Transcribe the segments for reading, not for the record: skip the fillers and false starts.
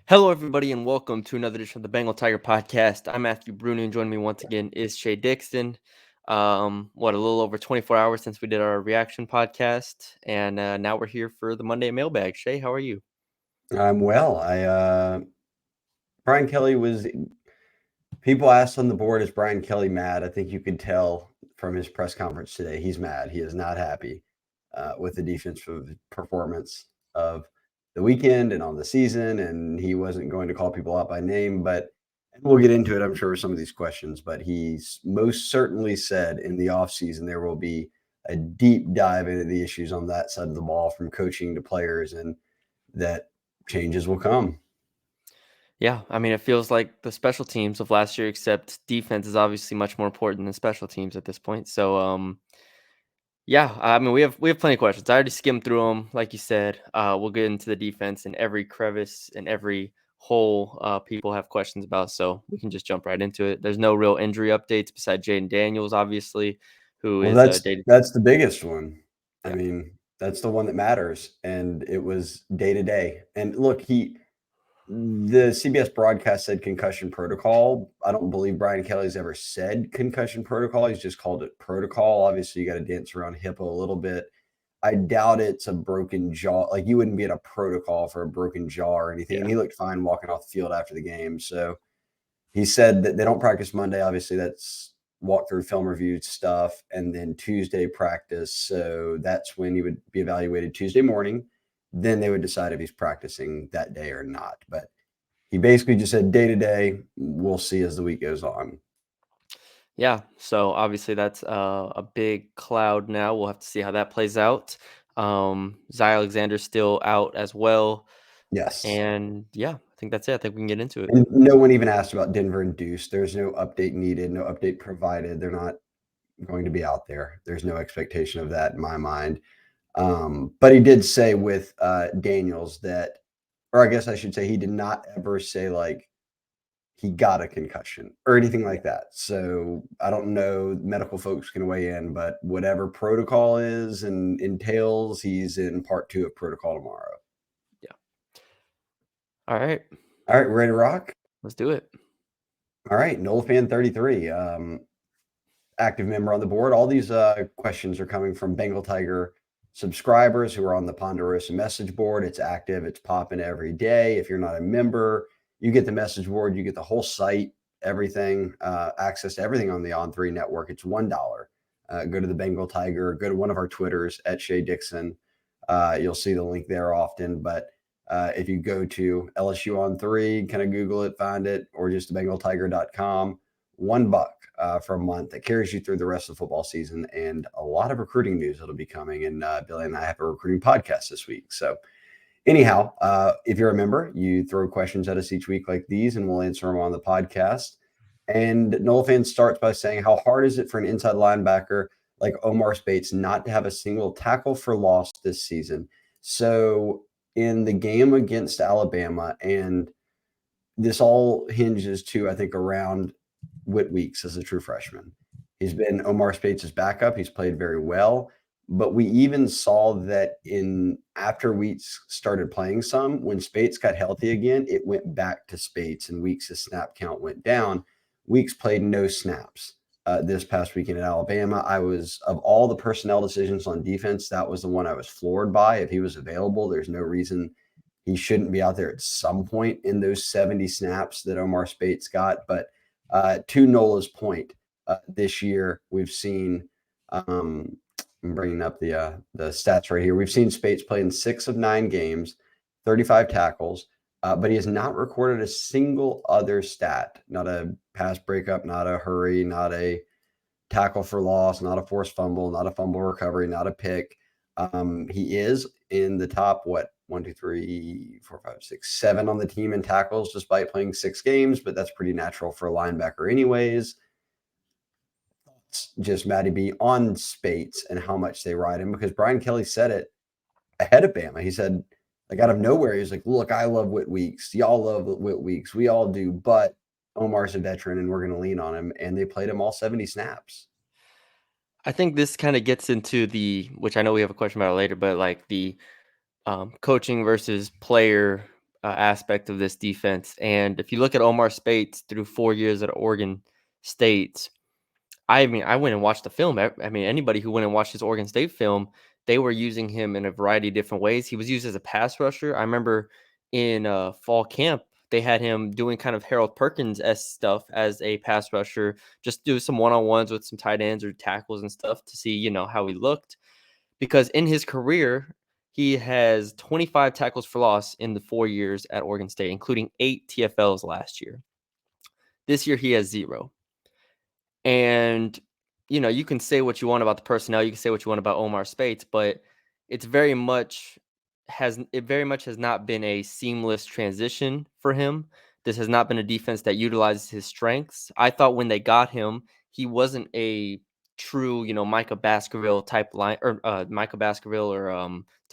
Hello, everybody, and welcome to another edition of the Bengal Tiger Podcast. I'm Matthew Bruni, and joining me once again is Shay Dixon. A little over 24 hours since we did our reaction podcast, and now we're here for the Monday mailbag. Shay, how are you? I'm well. Brian Kelly was. People asked on the board, is Brian Kelly mad? I think you could tell from his press conference today. He's mad. He is not happy with the defensive performance of the weekend and on the season. And he wasn't going to call people out by name, but we'll get into it, I'm sure, with some of these questions. But he's most certainly said in the offseason there will be a deep dive into the issues on that side of the ball, from coaching to players, and that changes will come. Yeah, I mean, it feels like the special teams of last year, except defense is obviously much more important than special teams at this point. Yeah, I mean, we have plenty of questions. I already skimmed through them, like you said. We'll get into the defense and every crevice and every hole people have questions about, so we can just jump right into it. There's no real injury updates besides Jayden Daniels, obviously, who Well, is that's dated. that's the biggest one. I Yeah, mean, that's the one that matters, and it was day to day. And look, the CBS broadcast said concussion protocol. I don't believe Brian Kelly's ever said concussion protocol. He's just called it protocol. Obviously, you got to dance around HIPAA a little bit. I doubt it's a broken jaw. Like, you wouldn't be in a protocol for a broken jaw or anything. And yeah, he looked fine walking off the field after the game. So he said that they don't practice Monday. Obviously, that's walkthrough film review stuff, and then Tuesday practice. So that's when he would be evaluated Tuesday morning. Then they would decide if he's practicing that day or not. But he basically just said day to day. We'll see as the week goes on. yeah. So obviously that's a big cloud now. We'll have to see how that plays out. Zy Alexander's still out as well, Yes. and yeah, I think that's it. I think we can get into it. And no one even asked about Denver and Deuce. There's no update needed, no update provided. They're not going to be out there. There's no expectation of that in my mind. But he did say with Daniels that, or I guess I should say, he did not ever say like he got a concussion or anything like that. So I don't know. Medical folks can weigh in, but whatever protocol is and entails, he's in part 2 of protocol tomorrow. Yeah. All right, All right, ready to rock? let's do it. All right, Noel Fan 33, active member on the board. All these questions are coming from Bengal Tiger subscribers who are on the Ponderosa message board. It's active, it's popping every day. If you're not a member, you get the message board, you get the whole site, everything, access to everything on the On3 network. It's $1. Go to the Bengal Tiger, go to one of our Twitters at Shay Dixon. You'll see the link there often. But if you go to LSU On3, kind of Google it, find it, or just bengaltiger.com, $1 for a month that carries you through the rest of the football season, and a lot of recruiting news that'll be coming. And Billy and I have a recruiting podcast this week. So anyhow, if you're a member, you throw questions at us each week like these, and we'll answer them on the podcast. And Noel Fan starts by saying, how hard is it for an inside linebacker like Omar Speights not to have a single tackle for loss this season? So in the game against Alabama, and this all hinges too, I think, around Whit Weeks as a true freshman. He's been Omar Speights' backup. He's played very well. But we even saw that in after Weeks started playing some, when Speights got healthy again, it went back to Speights and Weeks' snap count went down. Weeks played no snaps this past weekend at Alabama. I was, of all the personnel decisions on defense, that was the one I was floored by. If he was available, there's no reason he shouldn't be out there at some point in those 70 snaps that Omar Speights got. But to Nola's point, this year we've seen. I'm bringing up the stats right here. We've seen Speights play in 6 of 9 games, 35 tackles, but he has not recorded a single other stat. Not a pass breakup, not a hurry, not a tackle for loss, not a forced fumble, not a fumble recovery, not a pick. He is in the top, what, 1, 2, 3, 4, 5, 6, 7 on the team in tackles, despite playing 6 games, but that's pretty natural for a linebacker anyways. Just Matty B on Speights and how much they ride him, because Brian Kelly said it ahead of Bama. He said, like, out of nowhere, he's like, look, I love Whit Weeks. Y'all love Whit Weeks. We all do, but Omar's a veteran and we're going to lean on him. And they played him all 70 snaps. I think this kind of gets into which I know we have a question about later, but like the coaching versus player aspect of this defense. And if you look at Omar Speights through 4 years at Oregon State, I mean, I went and watched the film. I mean, anybody who went and watched his Oregon State film, they were using him in a variety of different ways. He was used as a pass rusher. I remember in fall camp, they had him doing kind of Harold Perkins-esque stuff as a pass rusher, just do some one-on-ones with some tight ends or tackles and stuff to see, how he looked. Because in his career, he has 25 tackles for loss in the 4 years at Oregon State, including 8 TFLs last year. This year, he has 0. And, you can say what you want about the personnel, you can say what you want about Omar Speights, but it very much has not been a seamless transition for him. This has not been a defense that utilizes his strengths. I thought when they got him, he wasn't a true, Micah Baskerville type Micah Baskerville or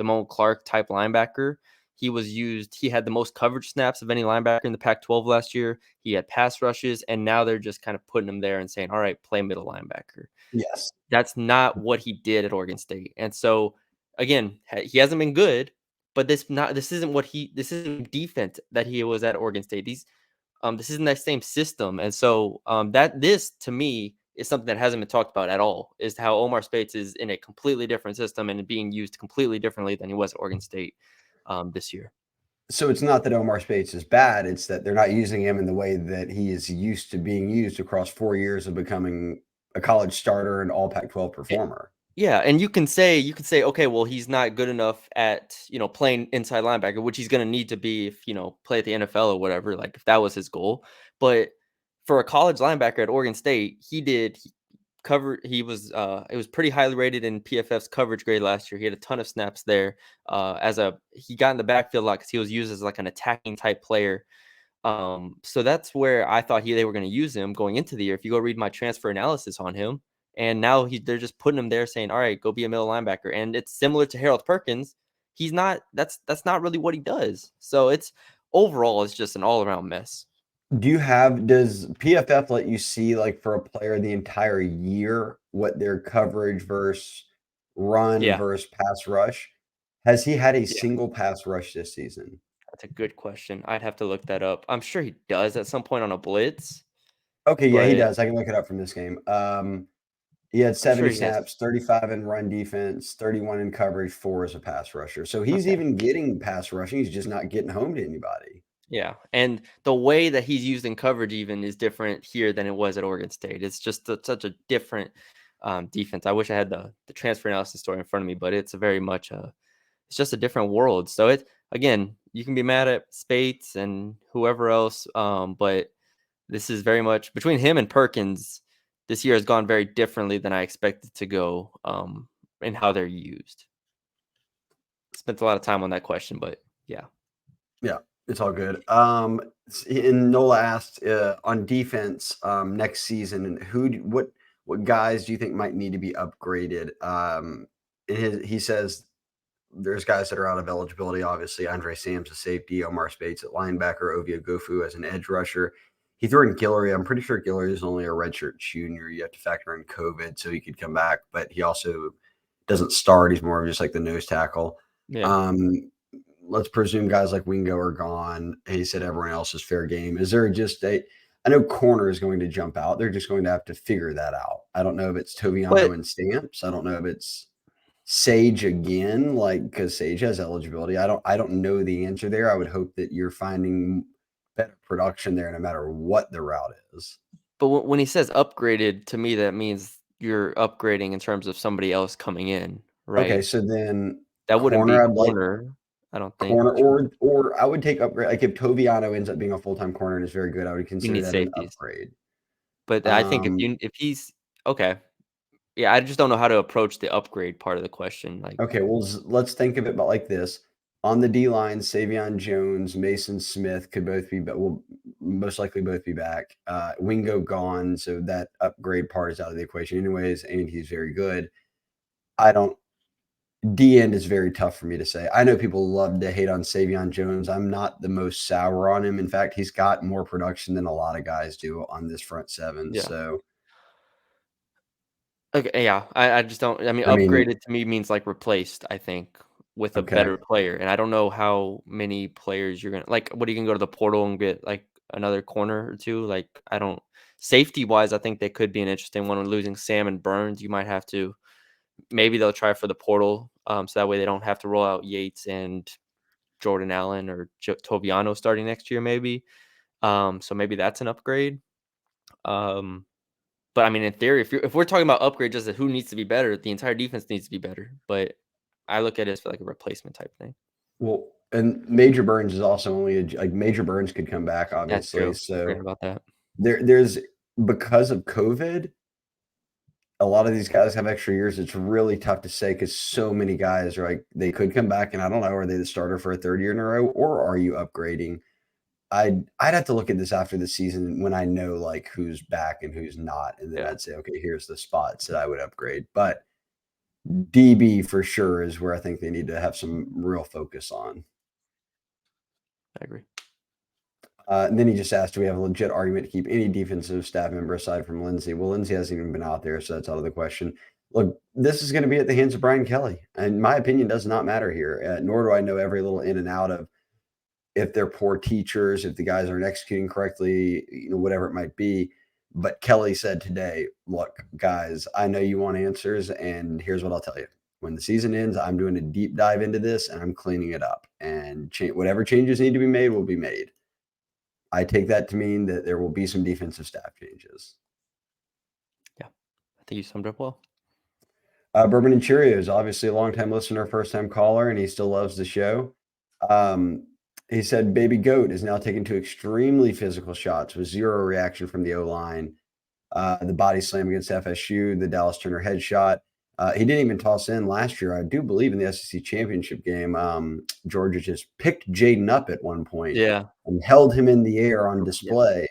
Damone Clark type linebacker. He had the most coverage snaps of any linebacker in the Pac-12 last year. He had pass rushes, and now they're just kind of putting him there and saying, all right, play middle linebacker. Yes. That's not what he did at Oregon State. And so, again, he hasn't been good, but this isn't defense that he was at Oregon State. This isn't that same system. And so this to me is something that hasn't been talked about at all, is how Omar Speights is in a completely different system and being used completely differently than he was at Oregon State this year. So it's not that Omar Speights is bad. It's that they're not using him in the way that he is used to being used across 4 years of becoming a college starter and all Pac-12 performer. Yeah, and you can say, okay, well, he's not good enough at, playing inside linebacker, which he's going to need to be if, play at the NFL or whatever, like if that was his goal. But for a college linebacker at Oregon State, it was pretty highly rated in PFF's coverage grade last year. He had a ton of snaps there. He got in the backfield a lot because he was used as like an attacking type player. So that's where I thought they were going to use him going into the year. If you go read my transfer analysis on him, and now they're just putting him there saying, all right, go be a middle linebacker. And it's similar to Harold Perkins. He's not, that's not really what he does. So it's just an all around mess. Does PFF let you see, like, for a player the entire year, what their coverage versus run versus pass rush? Has he had a single pass rush this season? That's a good question. I'd have to look that up. I'm sure he does at some point on a blitz. Okay, yeah, he does. I can look it up from this game. He had 70 snaps, 35 in run defense, 31 in coverage, 4 as a pass rusher. So he's even getting pass rushing. He's just not getting home to anybody. Yeah, and the way that he's used in coverage even is different here than it was at Oregon State. It's just such a different defense. I wish I had the transfer analysis story in front of me, but it's it's just a different world. So again, you can be mad at Speights and whoever else, but this is very much between him and Perkins. This year has gone very differently than I expected to go in how they're used. Spent a lot of time on that question, but yeah. Yeah, it's all good. And Nola asked on defense next season, what guys do you think might need to be upgraded? He says there's guys that are out of eligibility. Obviously, Andre Sam's a safety, Omar Speights at linebacker, Ovia Gofu as an edge rusher. He threw in Guillory. I'm pretty sure Guillory is only a redshirt junior. You have to factor in COVID, so he could come back, but he also doesn't start. He's more of just like the nose tackle. Yeah. Let's presume guys like Wingo are gone. He said everyone else is fair game. Is there just I know corner is going to jump out. They're just going to have to figure that out. I don't know if it's Toviano and Stamps. I don't know if it's Sage again, because Sage has eligibility. I don't know the answer there. I would hope that you're finding better production there no matter what the route is. But when he says upgraded, to me that means you're upgrading in terms of somebody else coming in, right? Okay, so then that wouldn't be corner. I don't think corner or I would take upgrade. Like if Toviano ends up being a full-time corner and is very good, I would consider that safeties. An upgrade. But I think if he's okay, yeah, I just don't know how to approach the upgrade part of the question. Okay, well, let's think of it about like this. On the D line, Savion Jones, Mason Smith could both be, but will most likely both be back. Wingo gone, so that upgrade part is out of the equation, anyways, and he's very good. D end is very tough for me to say. I know people love to hate on Savion Jones. I'm not the most sour on him. In fact, he's got more production than a lot of guys do on this front seven. Yeah. So, okay, yeah, I just don't. I mean, upgraded to me means like replaced. I think with a Okay. better player, and I don't know how many players you're gonna like. What are you gonna go to the portal and get like another corner or two? Like I don't. Safety wise, I think they could be an interesting one. When losing Sam and Burns, you might have to. Maybe they'll try for the portal, so that way they don't have to roll out Yaites and Jordan Allen or Toviano starting next year. Maybe. So maybe that's an upgrade. But I mean, in theory, if we're talking about upgrade, just who needs to be better, the entire defense needs to be better. But I look at it as like a replacement type thing. Well, and Major Burns is also only like Major Burns could come back, That's obviously. true. Forget So about that. there's because of COVID, a lot of these guys have extra years. It's really tough to say because so many guys are like they could come back, and I don't know, are they the starter for a third year in a row, or are you upgrading? I'd have to look at this after the season when I know like who's back and who's not, and then Yeah, I'd say, okay, here's the spots that I would upgrade. But DB for sure is where I think they need to have some real focus on. I agree. And then he just asked, do we have a legit argument to keep any defensive staff member aside from Lindsey? Well, Lindsey hasn't even been out there, so that's out of the question. Look, this is going to be at the hands of Brian Kelly. And my opinion does not matter here, nor do I know every little in and out of if they're poor teachers, if the guys aren't executing correctly, whatever it might be. But Kelly said today, look, guys, I know you want answers, and here's what I'll tell you. When the season ends, I'm doing a deep dive into this, and I'm cleaning it up. And whatever changes need to be made will be made. I take that to mean that there will be some defensive staff changes. Yeah, I think you summed up well. Bourbon and Cheerios, obviously a longtime listener, first-time caller, and he still loves the show. He said Baby Goat is now taken to extremely physical shots with zero reaction from the O-line. The body slam against FSU, the Dallas Turner headshot. He didn't even toss in last year. I do believe in the SEC championship game, Georgia just picked Jayden up at one point Yeah, and held him in the air on yeah. display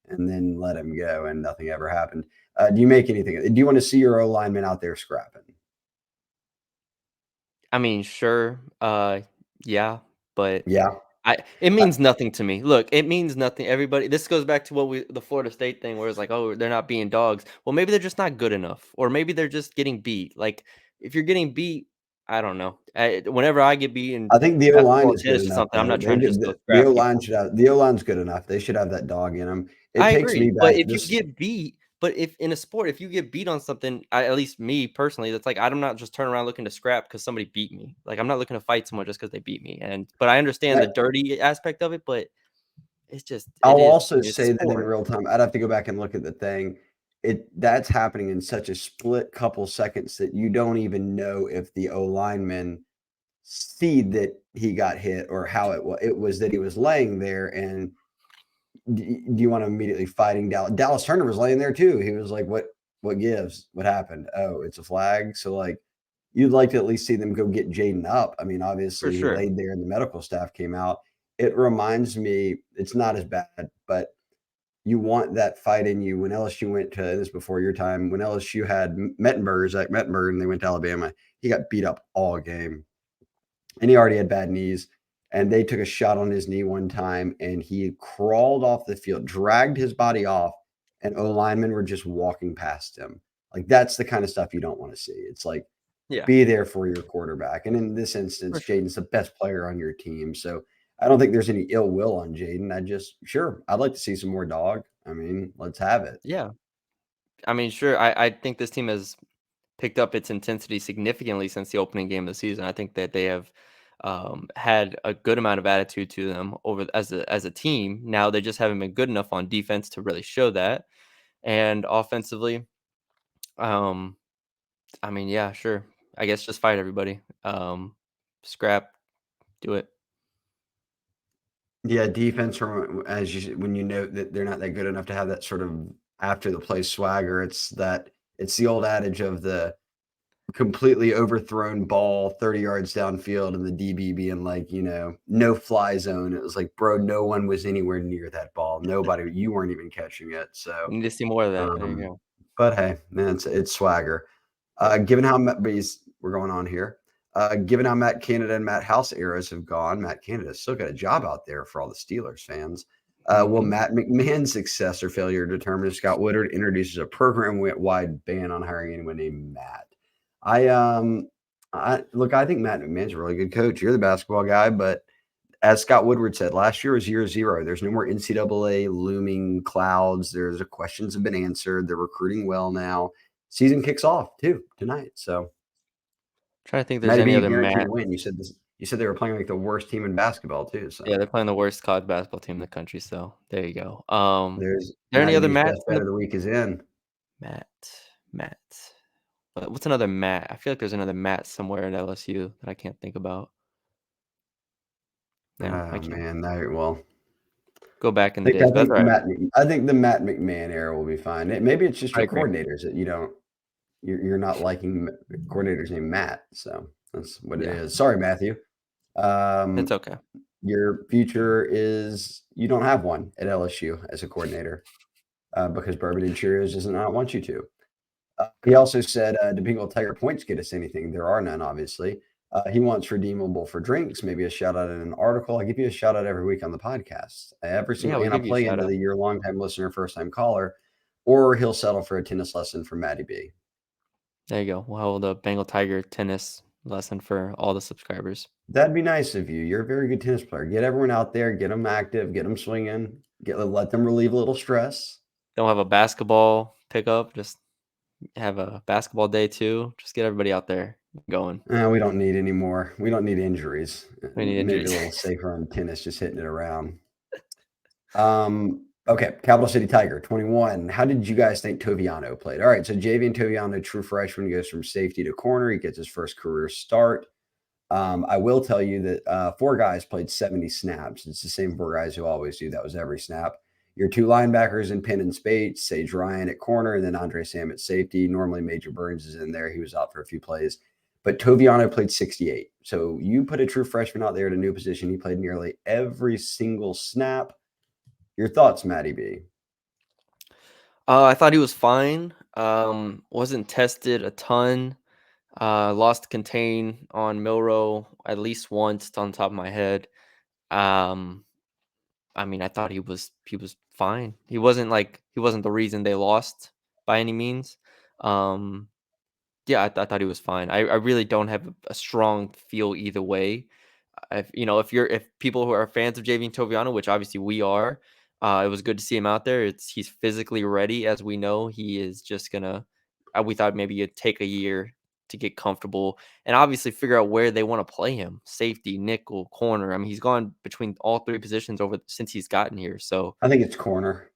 and then let him go, and nothing ever happened. Do you make anything? Do you want to see your O lineman out there scrapping? I mean, sure. Yeah, but Yeah. it means nothing to me. Look, it means nothing. Everybody, this goes back to the Florida State thing, where it's like, oh, they're not being dogs. Well, maybe they're just not good enough, or maybe they're just getting beat. Like, if you're getting beat, I don't know. Whenever I get beat in I think the O line basketball, is good tennis, or enough, something, I'm though. not trying to just go The scrap O line people. should have the O line's good enough. They should have that dog in them. It I takes me agree, but back. if you get beat, but if in a sport, if you get beat on something, at least me personally, that's like I'm not just turning around looking to scrap because somebody beat me. Like I'm not looking to fight someone just because they beat me. But I understand the dirty aspect of it, but it's just I'll I also mean, it's a say that in sport. real time, I'd have to go back and look at the thing. That's happening in such a split couple seconds that you don't even know if the O lineman see that he got hit or how it was. It was that he was laying there, and do you want to immediately fighting Dallas? Dallas Turner was laying there too. He was like, What gives? What happened? Oh, it's a flag." So like, you'd like to at least see them go get Jayden up. I mean, For obviously he sure. laid there, and the medical staff came out. It reminds me, it's not as bad, but you want that fight in you. When LSU went to this before your time, when LSU had Mettenberger, Zach Mettenberger, and they went to Alabama, he got beat up all game, and he already had bad knees. And they took a shot on his knee one time, and he crawled off the field, dragged his body off, and O linemen were just walking past him. Like that's the kind of stuff you don't want to see. It's like Yeah, be there for your quarterback. And in this for instance, sure. Jayden's the best player on your team. So I don't think there's any ill will on Jayden. Sure, I'd like to see some more dog. I mean, let's have it. Yeah. I mean, sure. I think this team has picked up its intensity significantly since the opening game of the season. I think that they have had a good amount of attitude to them over as a team. Now they just haven't been good enough on defense to really show that. And offensively, um, I mean, yeah, sure. I guess just fight everybody. Scrap, do it. Yeah, defense from when you note that they're not that good enough to have that sort of after the play swagger. It's the old adage of the completely overthrown ball 30 yards downfield and the DB being like, no fly zone. It was like, bro, no one was anywhere near that ball. Nobody, you weren't even catching it. So, We need to see more of that. There you um, go. but hey, man, it's swagger. Given how we're going on here, given how Matt Canada and Matt House eras have gone, Matt Canada's still got a job out there for all the Steelers fans. Will Hmm. Matt McMahon's success or failure determine if Scott Woodard introduces a program-wide ban on hiring anyone named Matt? I I think Matt McMahon's a really good coach. You're the basketball guy, but as Scott Woodward said, last year was year zero. There's no more NCAA looming clouds. The questions have been answered. They're recruiting well now. Season kicks off too tonight. So Trying to think if there's Matty B, any you other guaranteed Matt. a win. You said this. You said they were playing like the worst team in basketball too. So Yeah, they're playing the worst college basketball team in the country. So there you go. there's There any Matty other B's Matts best in bet the of the week is in. Matt? Matt. What's another Matt? I feel like there's another Matt somewhere at LSU that I can't think about. No, I Oh can't man, well, go back in the I days, but think that's all right. I think the Matt McMahon era will be fine. Maybe it's just I your agree. coordinators that you don't. You're not liking coordinators named Matt, so that's what it Yeah, is. Sorry, Matthew. it's okay. Your future is you don't have one at LSU as a coordinator because Bourbon and Cheerios does not want you to. He also said, "Do Bengal Tiger points get us anything? There are none, obviously. He wants redeemable for drinks, maybe a shout out in an article. I give you a shout out every week on the podcast, every Yeah, single, we and I give you a play shout into out. the year long time listener, first time caller, or he'll settle for a tennis lesson from Matty B. There you go. We'll hold a Bengal Tiger tennis lesson for all the subscribers. That'd be nice of you. You're a very good tennis player. Get everyone out there, get them active, get them swinging, let them relieve a little stress. Don't have a basketball pickup. Just have a basketball day too. Just get everybody out there going. We don't need any more. We don't need injuries. We need Maybe a injuries. little safer on tennis, just hitting it around. Okay, Capital City Tiger 21. How did you guys think Toviano played? All right, so Javien Toviano, true freshman, goes from safety to corner. He gets his first career start. I will tell you that 4 guys played 70 snaps. It's the same 4 guys who always do. That was every snap. Your 2 linebackers in Penn and Speights, Sage Ryan at corner, and then Andre Sam at safety. Normally Major Burns is in there. He was out for a few plays. But Toviano played 68. So you put a true freshman out there at a new position. He played nearly every single snap. Your thoughts, Matty B? I thought he was fine. Wasn't tested a ton. Lost contain on Milroe at least once on top of my head. Um, I mean, I thought he was fine. He wasn't the reason they lost by any means. Um, yeah, I thought he was fine. I really don't have a strong feel either way. If people who are fans of Javien Toviano, which obviously we are, it was good to see him out there. He's physically ready, as we know. He is just gonna. We thought maybe it'd take a year to get comfortable and obviously figure out where they want to play him: safety, nickel, corner. I mean, he's gone between all 3 positions over since he's gotten here. So I think it's corner.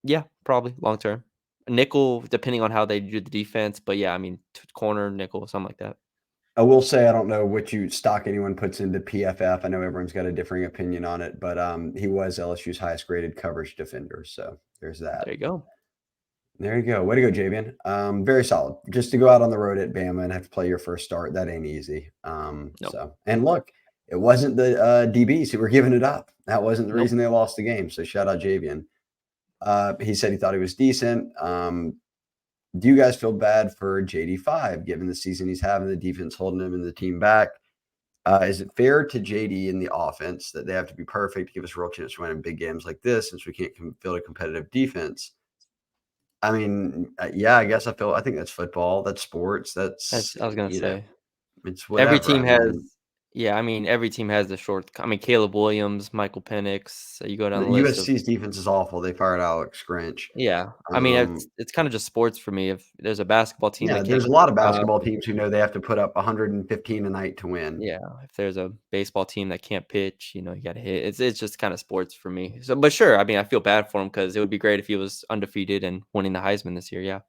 yeah, probably long term. Nickel, depending on how they do the defense, but yeah, I mean, corner, nickel, something like that. I will say I don't know what stock anyone puts into PFF. I know everyone's got a differing opinion on it, but he was LSU's highest graded coverage defender. So there's that. There you go. There you go. Way to go, Javien. Very solid. Just to go out on the road at Bama and have to play your first start, that ain't easy. Nope. And look, it wasn't the DBs who were giving it up. That wasn't the Nope. reason they lost the game. So shout out Javien. He said he thought he was decent. Do you guys feel bad for JD5 given the season he's having, the defense holding him and the team back? Is it fair to JD in the offense that they have to be perfect to give us a real chance to win in big games like this since we can't field a competitive defense? I mean, yeah, I think that's football. That's sports. I was gonna say It's every whatever. team has. Yeah, I mean every team has the short. I mean Caleb Williams, Michael Penix. You go down the list of. USC's defense is awful. They fired Alex Grinch. Yeah, I mean it's kind of just sports for me. If there's a basketball team Yeah, that can't there's a get lot the of job, basketball teams who know they have to put up 115 a night to win. yeah. If there's a baseball team that can't pitch, you got to hit. It's just kind of sports for me. So, but sure, I mean I feel bad for him because it would be great if he was undefeated and winning the Heisman this year. Yeah.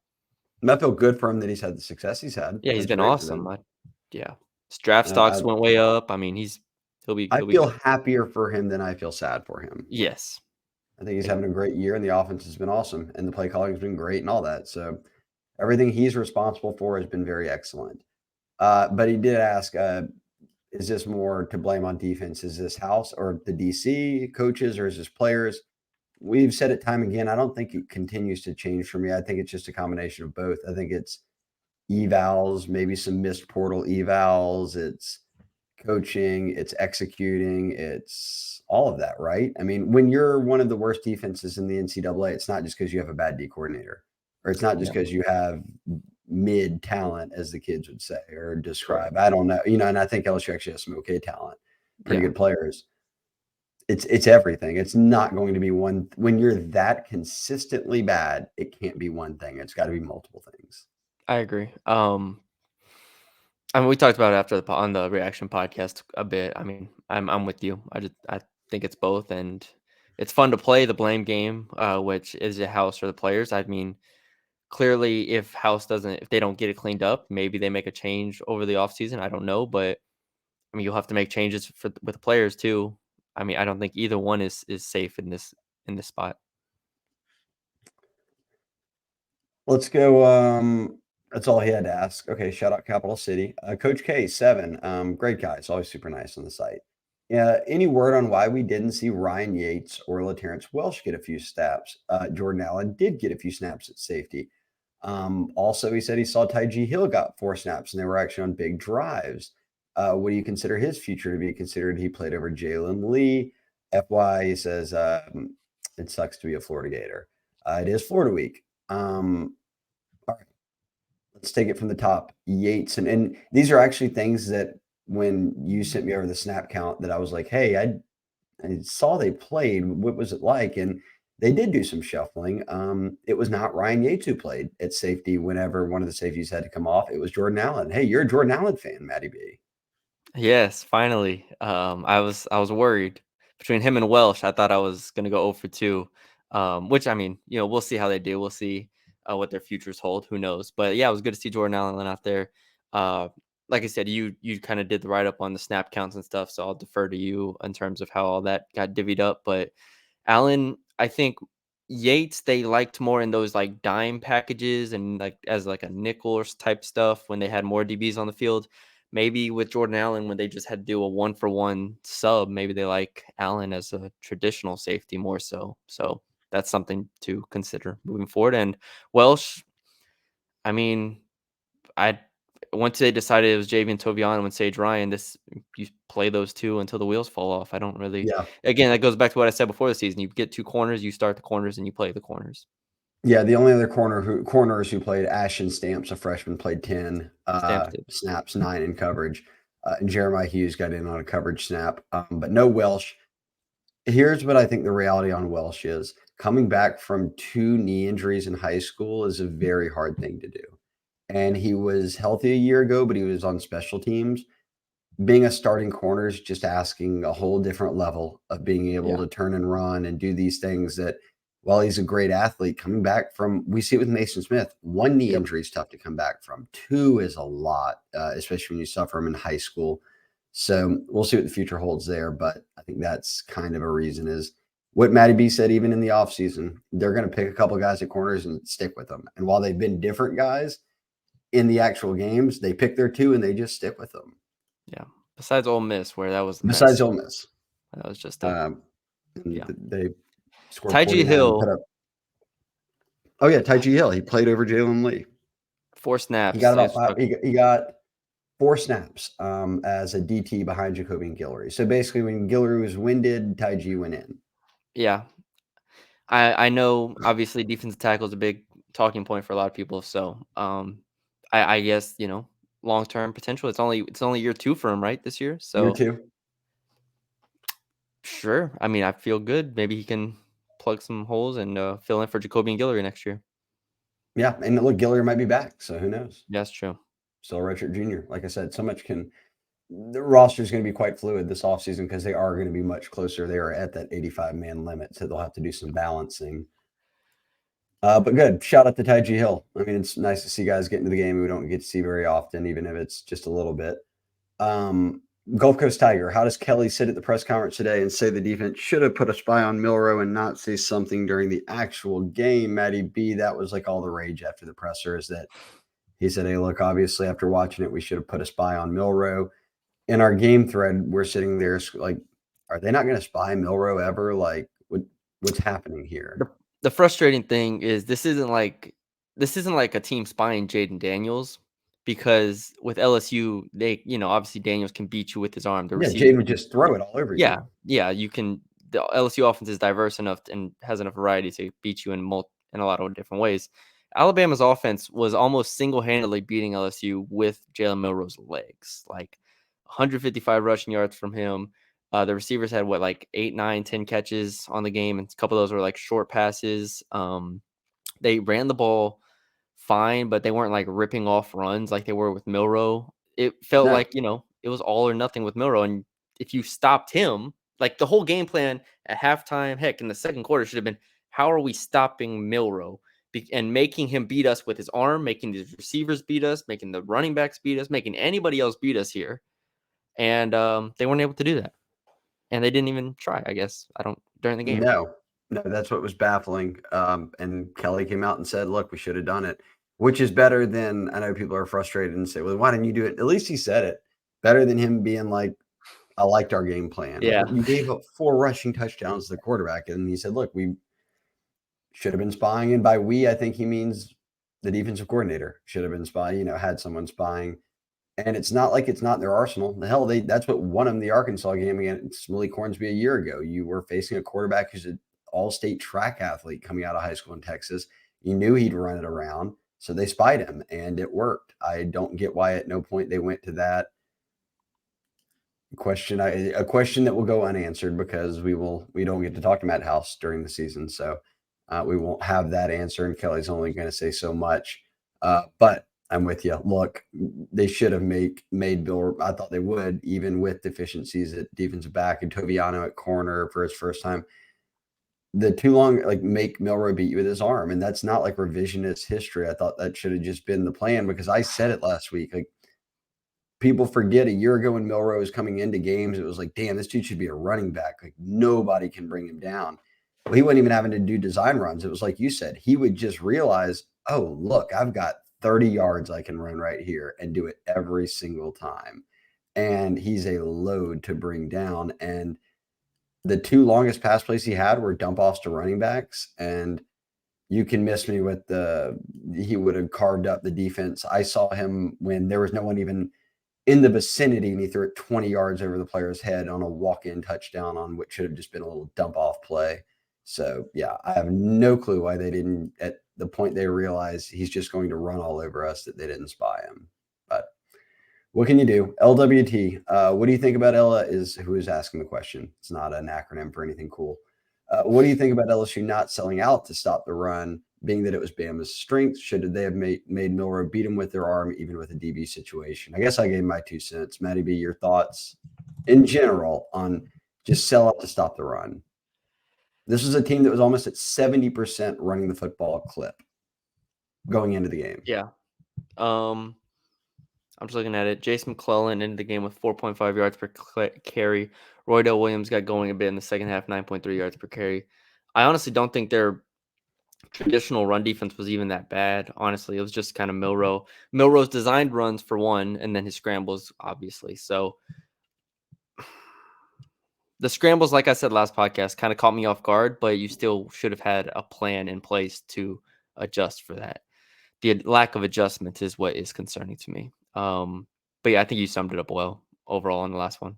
And I feel good for him that he's had the success he's had. Yeah, he's That's been great for awesome. them. Yeah. His draft I stocks went way up. I mean, he'll be feel good. happier for him than I feel sad for him. Yes. I think he's having a great year, and the offense has been awesome, and the play calling has been great, and all that. So everything he's responsible for has been very excellent. But he did ask, is this more to blame on defense? Is this house or the DC coaches, or is this players? We've said it time again. I don't think it continues to change for me. I think it's just a combination of both. I think it's evals, maybe some missed portal evals. It's coaching, it's executing, it's all of that, right? I mean, when you're one of the worst defenses in the NCAA, it's not just because you have a bad D coordinator, or it's not just Yeah. because you have mid talent, as the kids would say or describe. I don't know, and I think LSU actually has some okay talent, pretty good players. It's everything. It's not going to be one. When you're that consistently bad, it can't be one thing. It's got to be multiple things. I agree. I mean, we talked about it on the reaction podcast a bit. I mean, I'm with you. I think it's both, and it's fun to play the blame game, which is a house for the players. I mean, clearly, if they don't get it cleaned up, maybe they make a change over the offseason. I don't know, but I mean, you'll have to make changes with the players too. I mean, I don't think either one is safe in this spot. Let's go. That's all he had to ask. Okay, shout out Capital City. Coach K7, great guy. It's always super nice on the site. Yeah, any word on why we didn't see Ryan Yaites or LaTerrence Welch get a few snaps? Jordan Allen did get a few snaps at safety. Also, he said he saw Tygee Hill got 4 snaps, and they were actually on big drives. What do you consider his future to be considered? He played over Jalen Lee. FY, he says, it sucks to be a Florida Gator. It is Florida week. All right, let's take it from the top. Yaites, and these are actually things that when you sent me over the snap count that I was like, hey, I saw they played. What was it like? And they did do some shuffling. It was not Ryan Yaites who played at safety whenever one of the safeties had to come off. It was Jordan Allen. Hey, you're a Jordan Allen fan, Matty B. Yes, finally. I was worried between him and Welsh. I thought I was gonna go 0 for 2. Which I mean, we'll see how they do. We'll see what their futures hold. Who knows? But yeah, it was good to see Jordan Allen out there. Like I said, you kind of did the write up on the snap counts and stuff, so I'll defer to you in terms of how all that got divvied up. But Allen, I think Yaites they liked more in those like dime packages and like as like a nickel or type stuff when they had more DBs on the field. Maybe with Jordan Allen, when they just had to do a 1-for-1 sub, maybe they like Allen as a traditional safety more so. So that's something to consider moving forward. And Welsh, I mean, I once they decided it was Javien Toviano and Sage Ryan, you play those two until the wheels fall off. I don't really. Yeah. Again, that goes back to what I said before the season. You get 2 corners, you start the corners, and you play the corners. Yeah, the only other corners who played Ashton Stamps, a freshman, played 10 snaps, 9 in coverage. And Jeremiah Hughes got in on a coverage snap, but no Welsh. Here's what I think the reality on Welsh is. Coming back from 2 knee injuries in high school is a very hard thing to do. And he was healthy a year ago, but he was on special teams. Being a starting corner is just asking a whole different level of being able to turn and run and do these things that while he's a great athlete, coming back from, we see it with Mason Smith, 1 knee injury is tough to come back from. 2 is a lot, especially when you suffer them in high school. So we'll see what the future holds there. But I think that's kind of a reason is what Matty B said, even in the offseason, they're going to pick a couple of guys at corners and stick with them. And while they've been different guys in the actual games, they pick their 2 and they just stick with them. Yeah. Besides Ole Miss, where that was besides Ole Miss. That was just they scored Tygee Hill. Tygee Hill. He played over Jalen Lee. 4 snaps. He got about 5. He got 4 snaps as a DT behind Jacobian Guillory. So basically, when Guillory was winded, Tygee went in. Yeah, I know. Obviously, defensive tackle is a big talking point for a lot of people. So, I guess long term potential. It's only year 2 for him, right? This year. So year 2. Sure. I mean, I feel good. Maybe he can plug some holes and fill in for Jacobian Guillory next year. Yeah, and look, Guillory might be back, so who knows? Yeah, that's true. Still Richard Jr. Like I said, so much the roster is going to be quite fluid this offseason because they are going to be much closer. They are at that 85-man limit, so they'll have to do some balancing. But good. Shout out to Tygee Hill. I mean, it's nice to see guys get into the game we don't get to see very often, even if it's just a little bit. Gulf Coast Tiger, how does Kelly sit at the press conference today and say the defense should have put a spy on Milroe and not say something during the actual game? Matty B, that was like all the rage after the presser is that he said, hey, look, obviously after watching it, we should have put a spy on Milroe. In our game thread, we're sitting there like, are they not going to spy Milroe ever? Like, what's happening here? The frustrating thing is this isn't like a team spying Jayden Daniels. Because with LSU, they, obviously Daniels can beat you with his arm. Jayden would just throw it all over you. Yeah, you can. The LSU offense is diverse enough and has enough variety to beat you in a lot of different ways. Alabama's offense was almost single-handedly beating LSU with Jalen Milroe's legs. Like 155 rushing yards from him. The receivers had like 8, 9, 10 catches on the game, and a couple of those were like short passes. They ran the ball fine, but they weren't like ripping off runs like they were with Milroe. It felt No, like, it was all or nothing with Milroe. And if you stopped him, like the whole game plan at halftime, heck, in the second quarter should have been, how are we stopping Milroe and making him beat us with his arm, making the receivers beat us, making the running backs beat us, making anybody else beat us here. And they weren't able to do that. And they didn't even try, I guess. During the game. no, that's what was baffling. And Kelly came out and said, look, we should have done it, which is better than, I know people are frustrated and say, well, why didn't you do it? At least he said it. Better than him being like, I liked our game plan. Yeah. You gave up 4 rushing touchdowns to the quarterback. And he said, look, we should have been spying. And by we, I think he means the defensive coordinator should have been spying, had someone spying. And it's not like it's not in their arsenal. The hell, that's what won them the Arkansas game against Willie Cornsby a year ago. You were facing a quarterback who's an all-state track athlete coming out of high school in Texas. You knew he'd run it around, so they spied him, and it worked. I don't get why at no point they went to that question. A question that will go unanswered because we don't get to talk to Matt House during the season, so we won't have that answer. And Kelly's only going to say so much, but I'm with you. Look, they should have made Bill. I thought they would, even with deficiencies at defensive back and Toviano at corner for his first time. The too long, make Milroe beat you with his arm, and that's not like revisionist history. I thought that should have just been the plan because I said it last week. People forget a year ago when Milroe was coming into games, it was like, damn, this dude should be a running back. Nobody can bring him down. Well, he wasn't even having to do design runs. It was like you said, he would just realize, oh, look, I've got 30 yards I can run right here and do it every single time. And he's a load to bring down. And the 2 longest pass plays he had were dump offs to running backs. And you can miss me with he would have carved up the defense. I saw him when there was no one even in the vicinity, and he threw it 20 yards over the player's head on a walk-in touchdown on what should have just been a little dump off play. So yeah, I have no clue why they didn't, at the point they realized he's just going to run all over us, that they didn't spy him. But what can you do? LWT. What do you think about Ella? Is who is asking the question? It's not an acronym for anything cool. What do you think about LSU not selling out to stop the run, being that it was Bama's strength? Should they have made Milroe beat him with their arm, even with a DB situation? I guess I gave my 2 cents. Matty B, your thoughts in general on just sell out to stop the run? This is a team that was almost at 70% running the football clip going into the game. Yeah. I'm just looking at it. Jason McClellan ended the game with 4.5 yards per carry. Roydell Williams got going a bit in the second half, 9.3 yards per carry. I honestly don't think their traditional run defense was even that bad. Honestly, it was just kind of Milroe. Milroe's designed runs for one, and then his scrambles, obviously. So the scrambles, like I said last podcast, kind of caught me off guard, but you still should have had a plan in place to adjust for that. The lack of adjustment is what is concerning to me. But yeah, I think you summed it up well overall on the last one.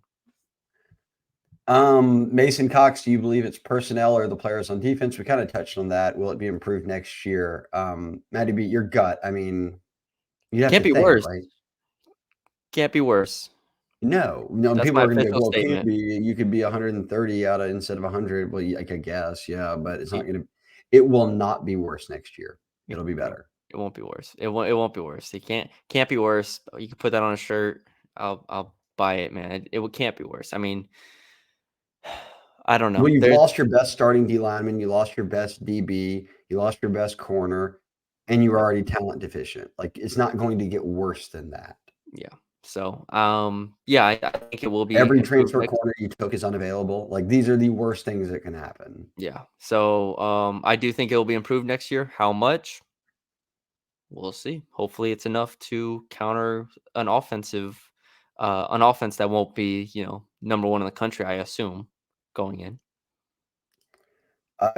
Mason Cox, do you believe it's personnel or the players on defense? We kind of touched on that. Will it be improved next year? Matty B, your gut. I mean, you have Can't to be think, worse. right? Can't be worse. No. That's People my are going to be like, official well, it statement. can't be. You could be 130 out of instead of 100. Well, I guess, yeah, but it's not going to. It will not be worse next year. It'll be better. It won't be worse. It won't be worse. It can't be worse. You can put that on a shirt. I'll buy it, man. It can't be worse. I mean, I don't know. Well, you've lost your best starting D lineman, you lost your best DB, you lost your best corner, and you're already talent deficient. It's not going to get worse than that. Yeah. So, yeah, I think it will be Every improved transfer corner you took is unavailable. These are the worst things that can happen. Yeah. So, I do think it will be improved next year. How much? We'll see. Hopefully, it's enough to counter an offense that won't be, number one in the country, I assume, going in.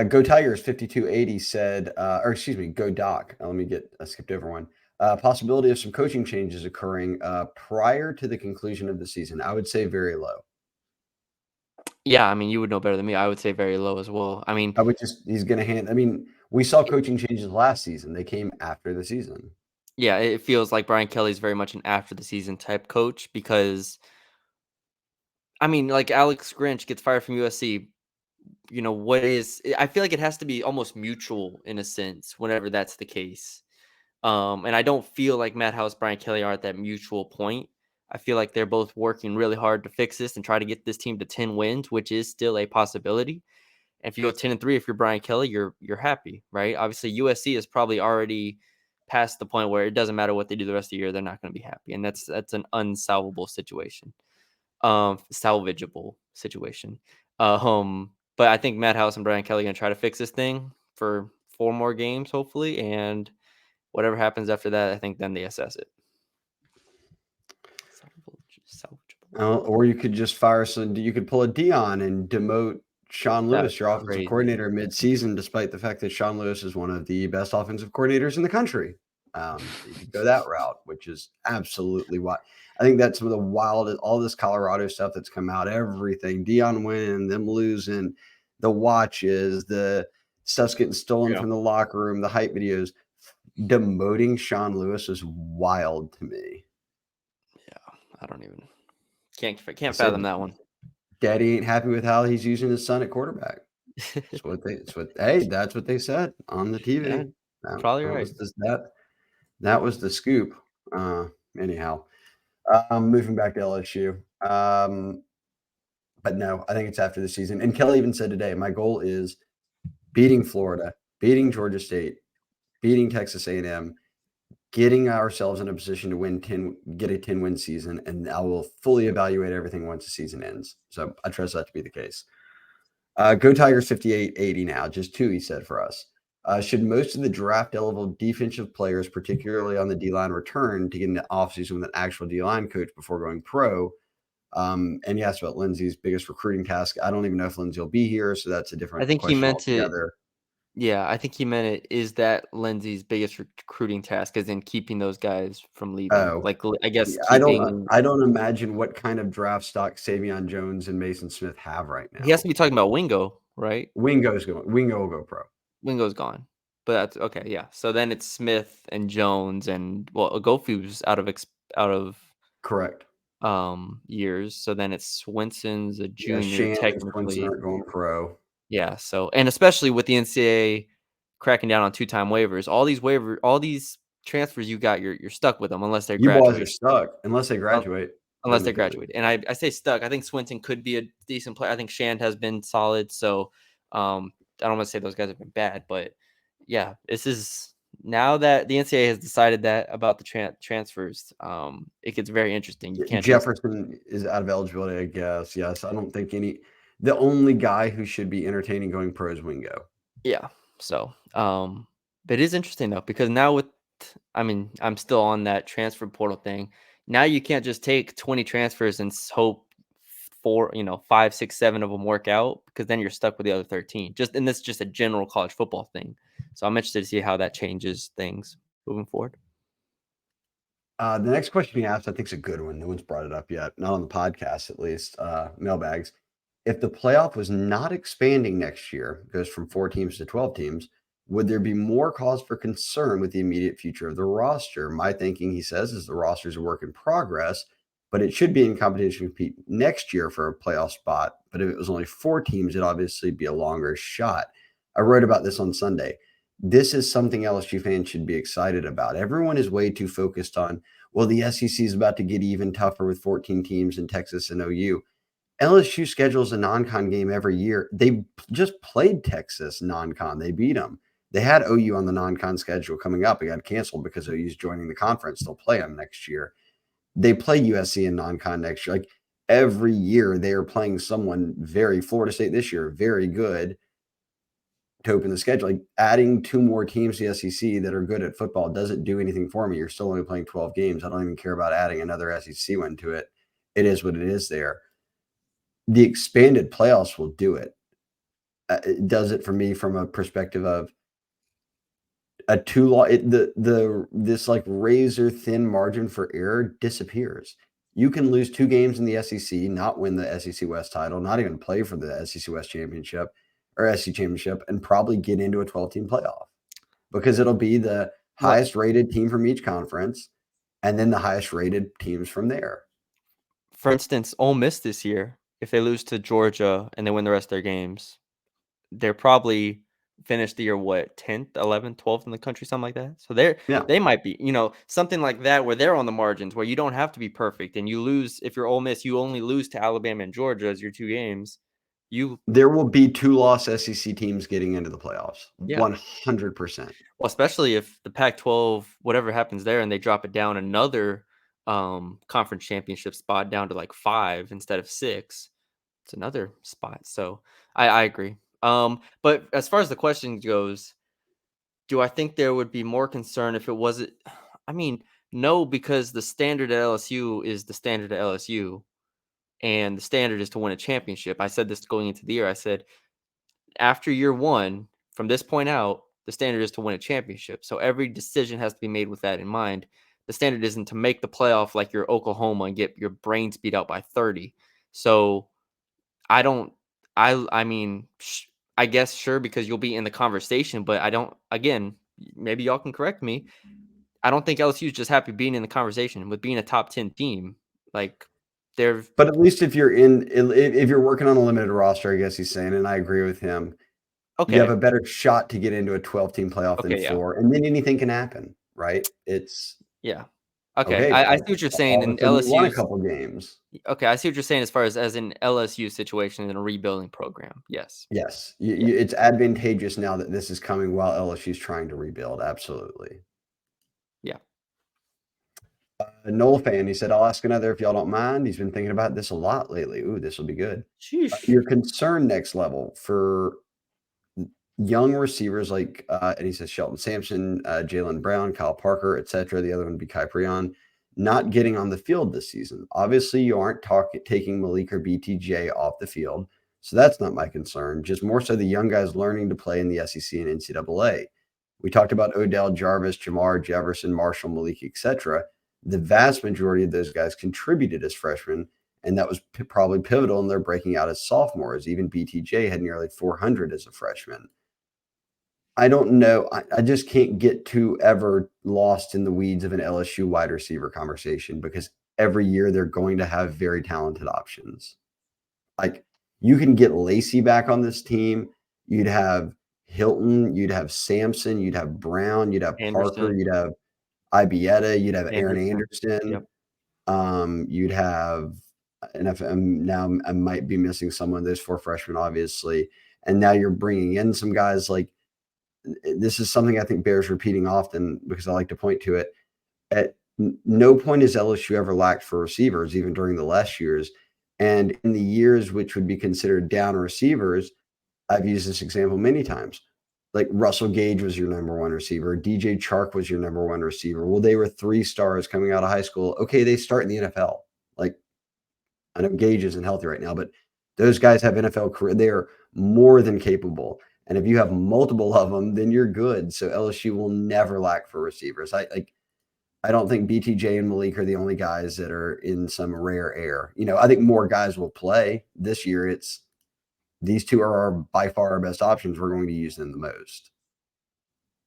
Go Tigers 5280 said, or excuse me, Go Doc. I skipped over one. Possibility of some coaching changes occurring prior to the conclusion of the season. I would say very low. Yeah, I mean, you would know better than me. I would say very low as well. I mean, he's going to hand. I mean, we saw coaching changes last season. They came after the season. yeah, it feels like Brian Kelly's very much an after the season type coach because, I mean, like Alex Grinch gets fired from USC. I feel like it has to be almost mutual in a sense whenever that's the case. And I don't feel like Matt House, Brian Kelly are at that mutual point. I feel like they're both working really hard to fix this and try to get this team to 10 wins, which is still a possibility. And if you go 10-3, if you're Brian Kelly, you're happy, right? Obviously, USC is probably already past the point where it doesn't matter what they do the rest of the year, they're not going to be happy, and that's an unsolvable situation, salvageable situation. But I think Matt House and Brian Kelly are going to try to fix this thing for 4 more games, hopefully, and whatever happens after that, I think then they assess it. Salvageable. Or you could just fire some. You could pull a Dion and demote Sean Lewis, That's your offensive crazy. coordinator, mid-season, despite the fact that Sean Lewis is one of the best offensive coordinators in the country. You could go that route, which is absolutely wild. I think that's some of the wildest, all this Colorado stuff that's come out, everything, Dion winning, them losing, the watches, the stuff's getting stolen from the locker room, the hype videos. Demoting Sean Lewis is wild to me. Yeah, I don't even can't fathom that one. Daddy ain't happy with how he's using his son at quarterback. That's what they said on the TV. Yeah, probably right. That was the scoop. Anyhow, moving back to LSU. But no, I think it's after the season. And Kelly even said today, my goal is beating Florida, beating Georgia State, beating Texas A&M, getting ourselves in a position to get a 10-win season, and I will fully evaluate everything once the season ends. So I trust that to be the case. Go Tigers 58-80 now, just 2, he said, for us. Should most of the draft-eligible defensive players, particularly on the D-line, return to get into offseason with an actual D-line coach before going pro? And he asked about Lindsey's biggest recruiting task. I don't even know if Lindsey will be here, so that's a different question altogether. Yeah, I think he meant it. Is that Lindsey's biggest recruiting task, is in keeping those guys from leaving? Oh, I guess I keeping. don't imagine what kind of draft stock Savion Jones and Mason Smith have right now. He has to be talking about Wingo, right? Wingo will go pro. Wingo's gone, but that's okay. Yeah, so then it's Smith and Jones and Gofu's out of Correct. years. So then it's Swenson's a junior, Shan and Swinson technically. aren't going pro. Yeah, so and especially with the NCAA cracking down on 2-time waivers, all these transfers you got, you're stuck with them unless they You boys are graduate. stuck unless they graduate. Unless they graduate. And I say stuck. I think Swinson could be a decent player. I think Shand has been solid. So I don't want to say those guys have been bad, but yeah, this is now that the NCAA has decided that about the transfers. It gets very interesting. You can't Jefferson is out of eligibility, I guess. Yes, I don't think the only guy who should be entertaining going pro is Wingo. Yeah. So it is interesting though, because now I'm still on that transfer portal thing. Now you can't just take 20 transfers and hope 5, 6, 7 of them work out, because then you're stuck with the other 13. And this is just a general college football thing. So I'm interested to see how that changes things moving forward. The next question he asked, I think, is a good one. No one's brought it up yet, not on the podcast at least. Mailbags. If the playoff was not expanding next year, goes from 4 teams to 12 teams, would there be more cause for concern with the immediate future of the roster? My thinking, he says, is the roster is a work in progress, but it should be in competition to compete next year for a playoff spot. But if it was only 4 teams, it'd obviously be a longer shot. I wrote about this on Sunday. This is something LSU fans should be excited about. Everyone is way too focused on, well, the SEC is about to get even tougher with 14 teams in Texas and OU. LSU schedules a non-con game every year. They just played Texas non-con. They beat them. They had OU on the non-con schedule coming up. It got canceled because OU's joining the conference. They'll play them next year. They play USC in non-con next year. Like every year, they are playing someone Florida State this year, very good to open the schedule. Like adding 2 more teams to the SEC that are good at football doesn't do anything for me. You're still only playing 12 games. I don't even care about adding another SEC one to it. It is what it is there. The expanded playoffs will do it. It does it for me from a perspective of a this like razor thin margin for error disappears. You can lose 2 games in the SEC, not win the SEC West title, not even play for the SEC West championship or SEC championship, and probably get into a 12-team playoff because it'll be the What highest rated team from each conference and then the highest rated teams from there. for instance, Ole Miss this year, if they lose to Georgia and they win the rest of their games, they're probably finished the year what 10th, 11th, 12th in the country, something like that. So Yeah. they might be, something like that where they're on the margins where you don't have to be perfect and you lose if you're Ole Miss, you only lose to Alabama and Georgia as your 2 games. You There will be 2-loss SEC teams getting into the playoffs, Yeah. 100%. Well, especially if the Pac-12, whatever happens there, and they drop it down another conference championship spot down to like 5 instead of 6. It's another spot. So I agree. But as far as the question goes, do I think there would be more concern if it wasn't? I mean, no, because the standard at LSU is the standard at LSU, and the standard is to win a championship. I said this going into the year. I said after year 1, from this point out, the standard is to win a championship. So every decision has to be made with that in mind. The standard isn't to make the playoff like you're Oklahoma and get your brains beat out by 30. So I don't. I mean, I guess sure because you'll be in the conversation, but I don't. Again, maybe y'all can correct me. I don't think LSU is just happy being in the conversation with being a top 10 team. Like they're But at least if you're working on a limited roster, I guess he's saying, and I agree with him, you have okay. a better shot to get into a 12-team playoff than Okay, yeah. 4, and then anything can happen, right? It's Yeah. Okay. okay, I see what you're saying all of in a sudden you won a LSU's. couple games. Okay, I see what you're saying as in LSU situation in a rebuilding program. Yes. Yes, Yeah. it's advantageous now that this is coming while LSU's trying to rebuild, absolutely. Yeah. Noel fan, he said, "I'll ask another if y'all don't mind." He's been thinking about this a lot lately. Ooh, this will be good. Sheesh. Your concern next level for young receivers like, and he says Shelton Sampson, Jalen Brown, Kyle Parker, etc. The other one would be Kyprian, not getting on the field this season. Obviously, you aren't taking Malik or BTJ off the field, so that's not my concern. Just more so the young guys learning to play in the SEC and NCAA. We talked about Odell, Jarvis, Jamar, Jefferson, Marshall, Malik, etc. The vast majority of those guys contributed as freshmen, and that was probably pivotal in their breaking out as sophomores. Even BTJ had nearly 400 as a freshman. I don't know. I just can't get too ever lost in the weeds of an LSU wide receiver conversation because every year they're going to have very talented options. Like you can get Lacey back on this team. You'd have Hilton, you'd have Sampson, you'd have Brown, you'd have Parker, Anderson. you'd have Ibieta, you'd have Aaron Anderson. Anderson. Yep. You'd have, and if now I might be missing someone, those 4 freshmen, obviously. And now you're bringing in some guys like this is something I think bears repeating often because I like to point to it. At no point has LSU ever lacked for receivers, even during the last years. And in the years which would be considered down receivers, I've used this example many times. Like Russell Gage was your number 1 receiver. DJ Chark was your number 1 receiver. Well, they were 3 stars coming out of high school. Okay, they start in the NFL. Like I know Gage isn't healthy right now, but those guys have NFL career. They are more than capable. And if you have multiple of them, then you're good. So LSU will never lack for receivers. I don't think BTJ and Malik are the only guys that are in some rare air. I think more guys will play this year. It's these 2 are by far our best options. We're going to use them the most.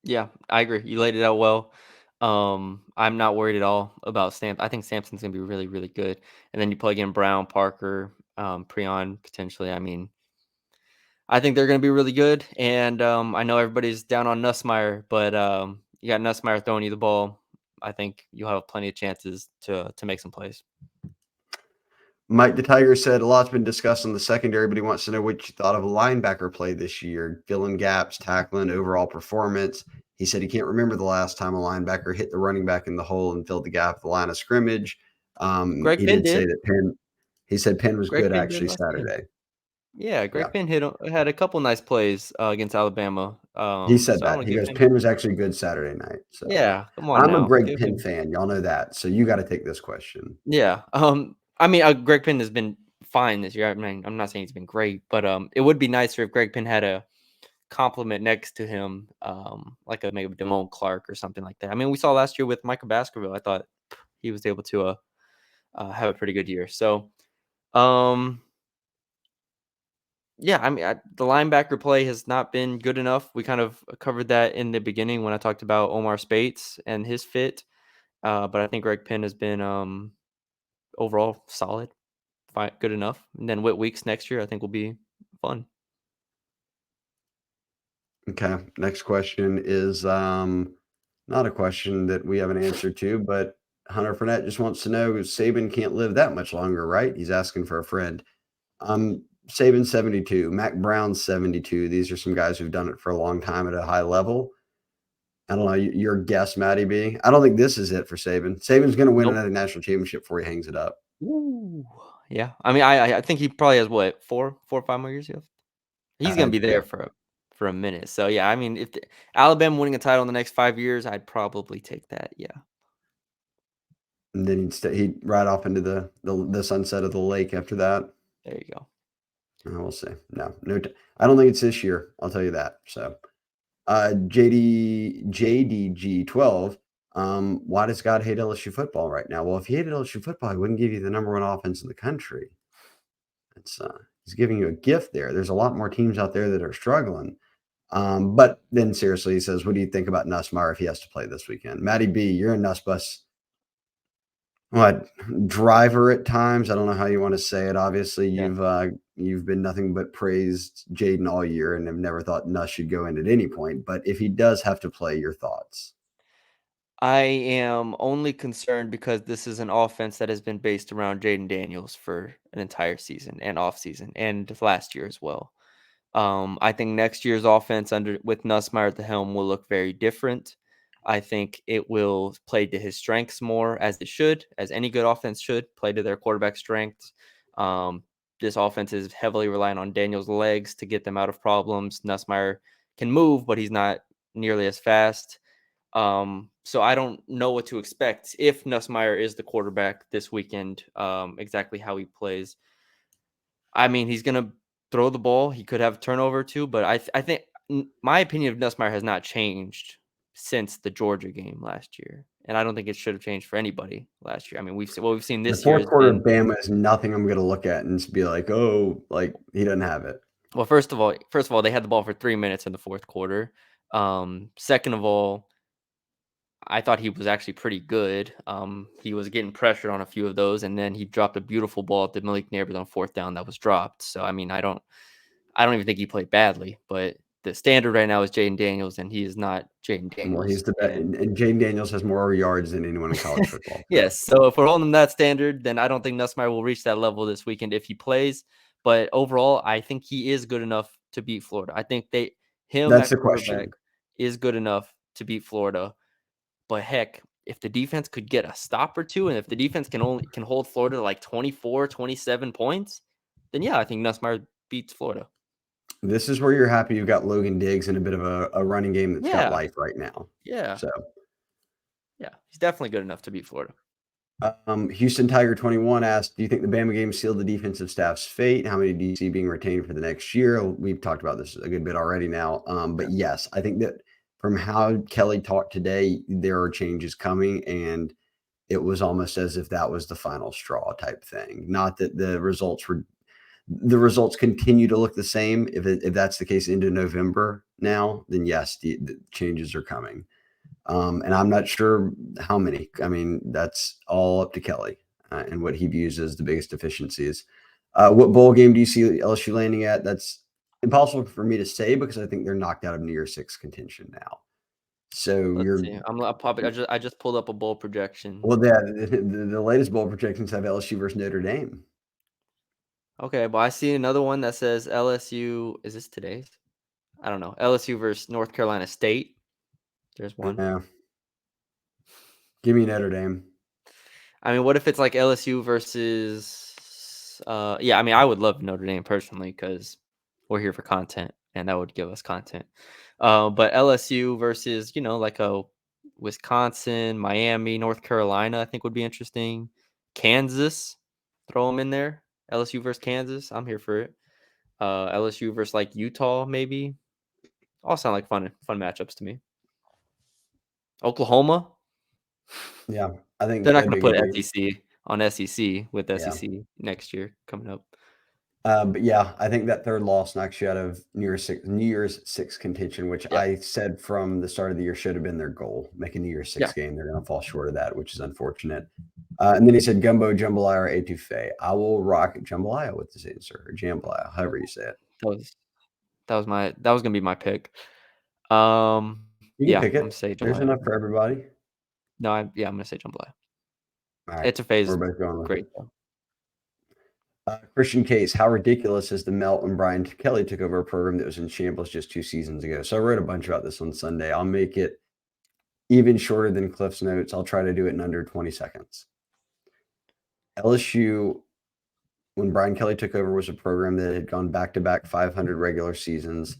Yeah, I agree. You laid it out well. I'm not worried at all about Stamp. I think Sampson's gonna be really, really good. And then you plug in Brown, Parker, Preon potentially. I mean, I think they're gonna be really good. And I know everybody's down on Nussmeier, but you got Nussmeier throwing you the ball. I think you'll have plenty of chances to make some plays. Mike the Tiger said a lot's been discussed on the secondary, but he wants to know what you thought of a linebacker play this year, filling gaps, tackling, overall performance. He said he can't remember the last time a linebacker hit the running back in the hole and filled the gap at the line of scrimmage. Greg He Penn did say did. that Penn. He said Penn was Greg good Penn did actually last game. Saturday. Yeah, Yeah, Greg Penn had a couple nice plays against Alabama. he said So I'm that. gonna He give goes him. Penn was actually good Saturday night. So Yeah, come on I'm a now. Greg Give Penn him. fan. Y'all know that. So you got to take this question. Yeah. I mean, Greg Penn has been fine this year. I mean, I'm not saying he's been great, but it would be nicer if Greg Penn had a compliment next to him, like a maybe Damone Clark or something like that. I mean, we saw last year with Michael Baskerville. I thought he was able to have a pretty good year. So, um, yeah, I mean, the linebacker play has not been good enough. We kind of covered that in the beginning when I talked about Omar Speights and his fit. But I think Greg Penn has been overall solid, fine, good enough. And then Whit Weeks next year, I think will be fun. Okay. Next question is not a question that we have an answer to, but Hunter Fournette just wants to know Saban can't live that much longer, right? He's asking for a friend. Saban 72, Mac Brown 72. These are some guys who've done it for a long time at a high level. I don't know. Your guess, Matty B. I don't think this is it for Saban. Saban's going to win Nope. another national championship before he hangs it up. Ooh. Yeah. I mean, I think he probably has what, 4 or 5 more years left? He's gonna be Yeah. there for a minute. So yeah, I mean, if Alabama winning a title in the next 5 years, I'd probably take that. Yeah. And then he'd ride off into the sunset of the lake after that. There you go. We'll see. No, I don't think it's this year. I'll tell you that. So, JDG12. Why does God hate LSU football right now? Well, if he hated LSU football, he wouldn't give you the number one offense in the country. It's he's giving you a gift there. There's a lot more teams out there that are struggling. But then seriously, he says, "What do you think about Nussmeier if he has to play this weekend?" Matty B, you're a Nuss bus. What driver at times? I don't know how you want to say it. Obviously, Yeah. you've been nothing but praised Jayden all year, and have never thought Nuss should go in at any point. But if he does have to play, your thoughts? I am only concerned because this is an offense that has been based around Jayden Daniels for an entire season and off season and last year as well. I think next year's offense under with Nussmeier at the helm will look very different. I think it will play to his strengths more, as it should, as any good offense should play to their quarterback strengths. Um, this offense is heavily reliant on Daniel's legs to get them out of problems. Nussmeier can move, but he's not nearly as fast. So I don't know what to expect if Nussmeier is the quarterback this weekend. Exactly how he plays. I mean, he's gonna throw the ball. He could have a turnover too, but I think my opinion of Nussmeier has not changed since the Georgia game last year, and I don't think it should have changed for anybody last year. I mean, what we've seen The this year fourth has quarter of been Bama is nothing I'm going to look at and just be like, oh, like he doesn't have it. well. First of all, they had the ball for 3 minutes in the fourth quarter. Second of all, I thought he was actually pretty good. He was getting pressured on a few of those, and then he dropped a beautiful ball at the Malik Neighbors on fourth down that was dropped. So I mean, I don't even think he played badly, but the standard right now is Jayden Daniels, and he is not Jayden Well, Daniels. he's the best, And and Jayden Daniels has more yards than anyone in college football. So yes, so if we're holding that standard, then I don't think Nussmeier will reach that level this weekend if he plays. But overall, I think he is good enough to beat Florida. I think him that's at the quarterback question. is good enough to beat Florida. But heck, if the defense could get a stop or two, and if the defense can hold Florida to like 24, 27 points, then yeah, I think Nussmeier beats Florida. This is where you're happy you've got Logan Diggs in a bit of a running game that's got Yeah, life right now. yeah, So, yeah. He's definitely good enough to beat Florida. Houston Tiger 21 asked, do you think the Bama game sealed the defensive staff's fate? How many do you see being retained for the next year? We've talked about this a good bit already now. But yes, I think that from how Kelly talked today, there are changes coming, and it was almost as if that was the final straw type thing. Not that the results continue to look the same. If that's the case into November now, then yes, the changes are coming. And I'm not sure how many. I mean, that's all up to Kelly and what he views as the biggest deficiencies. What bowl game do you see LSU landing at? That's impossible for me to say because I think they're knocked out of New Year's Six contention now. So Let's you're see. I'll probably I just pulled up a bowl projection. well, the latest bowl projections have LSU versus Notre Dame. Okay, well I see another one that says LSU. Is this today's? I don't know. LSU versus North Carolina State. There's one. Yeah, give me Notre Dame. I mean, what if it's like LSU versus? Yeah, I mean, I would love Notre Dame personally because we're here for content, and that would give us content. But LSU versus like a Wisconsin, Miami, North Carolina, I think would be interesting. Kansas, throw them in there. LSU versus Kansas, I'm here for it. LSU versus like Utah, maybe. All sound like fun matchups to me. Oklahoma, Yeah, I think they're not that'd going be to a good put game. SEC on SEC with Yeah. SEC next year coming up. But yeah, I think that third loss knocks you out of New Year's Six contention, which Yeah. I said from the start of the year should have been their goal. Make a New Year's Six Yeah. game. They're going to fall short of that, which is unfortunate. And then he said Gumbo, Jamblaya, or Etoufee. I will rock Jambalaya with this answer, or Jambalaya, however you say it. That was gonna be my pick. You can Yeah, pick I'm gonna it. say There's Jamblaya. enough for everybody. No, I'm gonna say Jamblaya. All right, Etoufee we're is both going with great it. though. Christian Case, how ridiculous is the melt when Brian Kelly took over a program that was in shambles just 2 seasons ago? So I wrote a bunch about this on Sunday. I'll make it even shorter than Cliff's notes. I'll try to do it in under 20 seconds. LSU, when Brian Kelly took over, was a program that had gone back-to-back 500 regular seasons.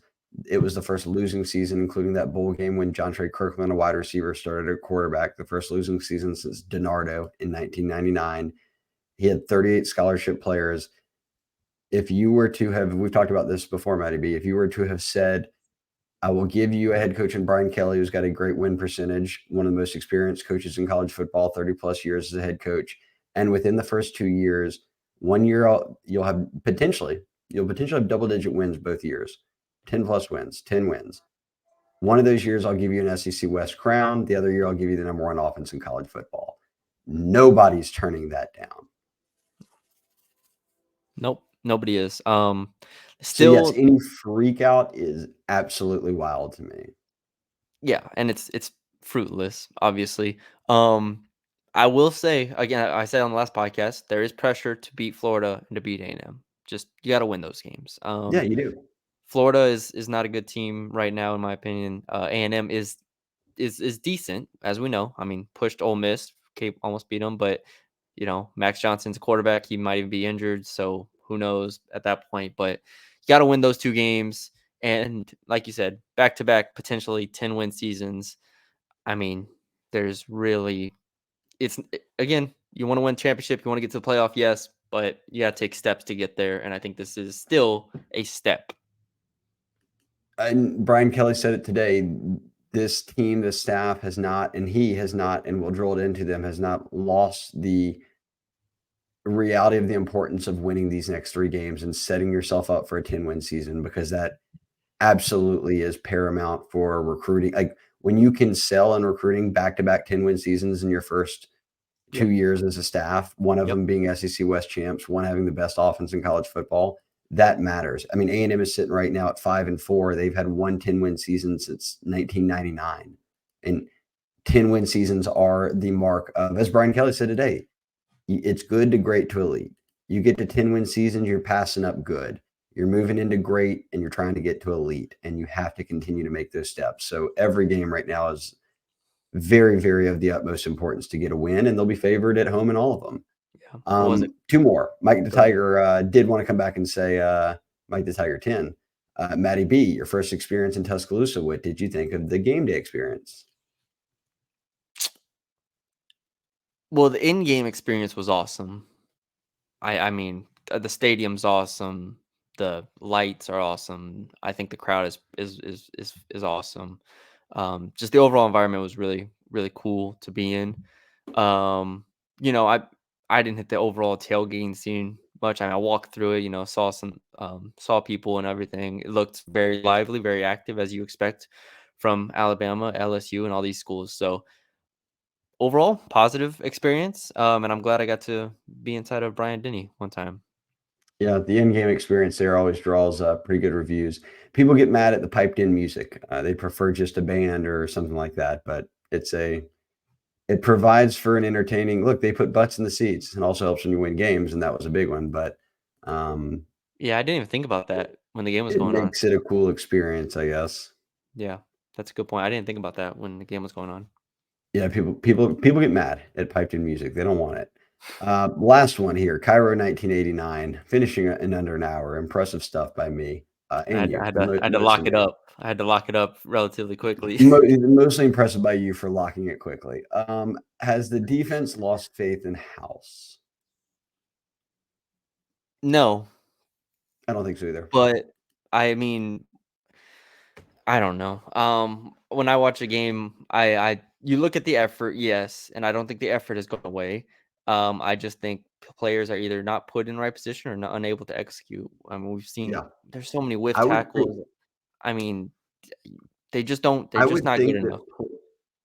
It was the first losing season, including that bowl game when John Trey Kirkland, a wide receiver, started at quarterback, the first losing season since DiNardo in 1999. He had 38 scholarship players. If you were to have, we've talked about this before, Matty B, if you were to have said, I will give you a head coach in Brian Kelly who's got a great win percentage, one of the most experienced coaches in college football, 30 plus years as a head coach. And within the first 2 years, 1 year you'll potentially have double digit wins both years, 10 plus wins, 10 wins. One of those years, I'll give you an SEC West crown. The other year, I'll give you the number one offense in college football. Nobody's turning that down. Nope, nobody is. So yes, Still, any freak out is absolutely wild to me. yeah, and it's fruitless, obviously. I will say again, I said on the last podcast, there is pressure to beat Florida and to beat A&M. Just you got to win those games. Yeah, you do. Florida is not a good team right now, in my opinion. A&M is decent, as we know. I mean, pushed Ole Miss, almost beat them, but Max Johnson's a quarterback. He might even be injured, so who knows at that point. But you got to win those 2 games, and like you said, back to back, potentially 10-win seasons. I mean, there's really again, you want to win championship, you want to get to the playoff, yes, but you got to take steps to get there, and I think this is still a step. And Brian Kelly said it today. This team, this staff has not, and he has not, and we'll drill it into them, has not lost the reality of the importance of winning these next 3 games and setting yourself up for a 10-win season, because that absolutely is paramount for recruiting. Like when you can sell in recruiting back-to-back 10-win seasons in your first 2 years as a staff, one of them being SEC West champs, one having the best offense in college football, that matters. I mean, A&M is sitting right now at 5-4. They've had 1 10-win season since 1999. And 10-win seasons are the mark of, as Brian Kelly said today, it's good to great to elite. You get to 10-win seasons, you're passing up good. You're moving into great, and you're trying to get to elite, and you have to continue to make those steps. So every game right now is very, very of the utmost importance to get a win, and they'll be favored at home in all of them. Yeah. What was it? 2 more. Mike the Tiger did want to come back and say, Mike the Tiger 10. Matty B, your first experience in Tuscaloosa. What did you think of the game day experience? Well, the in-game experience was awesome. I mean, the stadium's awesome. The lights are awesome. I think the crowd is awesome. Just the overall environment was really, really cool to be in. You know, I didn't hit the overall tailgating scene much. I walked through it, saw people and everything. It looked very lively, very active, as you expect from Alabama, LSU, and all these schools. So overall, positive experience. And I'm glad I got to be inside of Brian Denny one time. Yeah, the in-game experience there always draws pretty good reviews. People get mad at the piped-in music. They prefer just a band or something like that, but it provides for an entertaining look. They put butts in the seats and also helps when you win games, and that was a big one. But Yeah, I didn't even think about that when the game was it going on. makes it a cool experience, I guess. Yeah, that's a good point. I didn't think about that when the game was going on. Yeah, people get mad at piped-in music. They don't want it. Last one here, Cairo 1989, finishing in under an hour. Impressive stuff by me and you. I had to Mostly lock it me. up. I had to lock it up relatively quickly. Mostly impressive by you for locking it quickly. Has the defense lost faith in House? No, I don't think so either. but I mean, I don't know. When I watch a game, I you look at the effort, yes, and I don't think the effort has gone away. I just think players are either not put in the right position or not unable to execute. I mean, we've seen Yeah. there's so many whiff I would think tackles. I mean, they just don't. They're I just would not good think that enough.